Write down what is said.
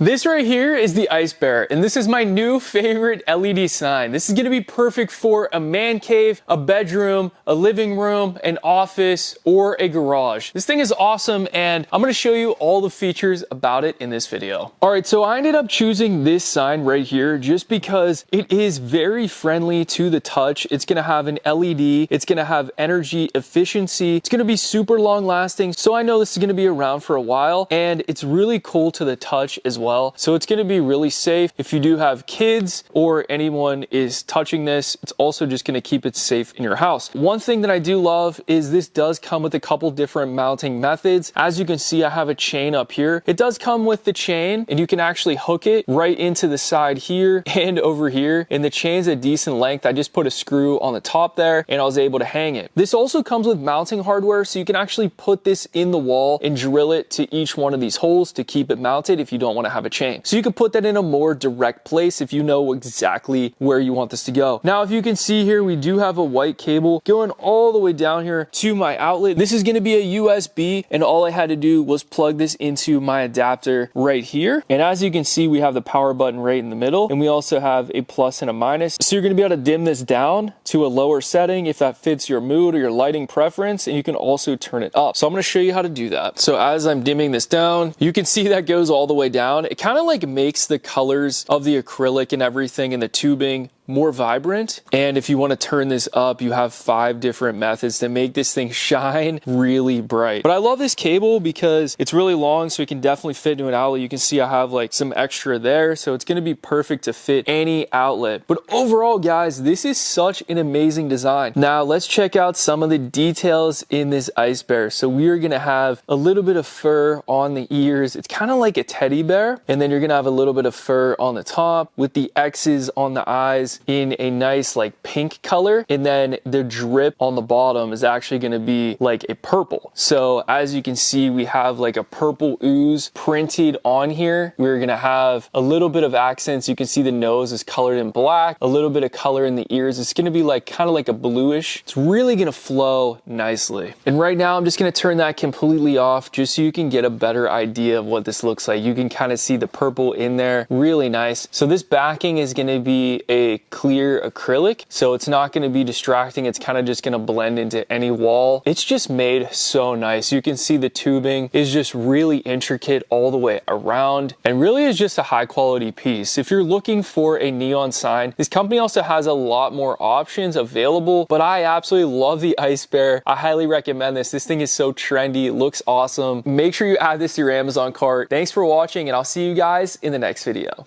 This right here is the Ice Bear, and this is my new favorite LED sign. This is going to be perfect for a man cave, a bedroom, a living room, an office, or a garage. This thing is awesome, and I'm going to show you all the features about it in this video. All right, so I ended up choosing this sign right here just because it is very friendly to the touch. It's going to have an LED, it's going to have energy efficiency, it's going to be super long lasting, so I know this is going to be around for a while, and it's really cool to the touch as well. So it's going to be really safe if you do have kids or anyone is touching this. It's also just going to keep it safe in your house. One thing that I do love is this does come with a couple different mounting methods. As you can see, I have a chain up here. It does come with the chain, and you can actually hook it right into the side here and over here. And the chain's a decent length. I just put a screw on the top there and I was able to hang it. This also comes with mounting hardware, so you can actually put this in the wall and drill it to each one of these holes to keep it mounted if you don't want to have a chain. So you can put that in a more direct place if you know exactly where you want this to go. Now, if you can see here, we do have a white cable going all the way down here to my outlet. This is going to be a USB, and all I had to do was plug this into my adapter right here. And as you can see, we have the power button right in the middle, and we also have a plus and a minus. So you're going to be able to dim this down to a lower setting if that fits your mood or your lighting preference, and you can also turn it up. So I'm going to show you how to do that. So as I'm dimming this down, you can see that goes all the way down. It kind of like makes the colors of the acrylic and everything in the tubing more vibrant. And if you want to turn this up, you have 5 different methods to make this thing shine really bright. But I love this cable because it's really long, so it can definitely fit into an outlet. You can see I have like some extra there, so it's going to be perfect to fit any outlet. But overall, guys, this is such an amazing design. Now let's check out some of the details in this Ice Bear. So we are going to have a little bit of fur on the ears. It's kind of like a teddy bear. And then you're going to have a little bit of fur on the top with the X's on the eyes in a nice like pink color, and then the drip on the bottom is actually going to be like a purple. So as you can see, we have like a purple ooze printed on here. We're going to have a little bit of accents. You can see the nose is colored in black, a little bit of color in the ears. It's going to be like kind of like a bluish. It's really going to flow nicely. And right now I'm just going to turn that completely off just so you can get a better idea of what this looks like. You can kind of see the purple in there, really nice. So this backing is going to be a clear acrylic, so it's not going to be distracting. It's kind of just going to blend into any wall. It's just made so nice. You can see the tubing is just really intricate all the way around, and really is just a high quality piece. If you're looking for a neon sign, this company also has a lot more options available, but I absolutely love the Ice Bear. I highly recommend this. This thing is so trendy. It looks awesome. Make sure you add this to your Amazon cart. Thanks for watching, and I'll see you guys in the next video.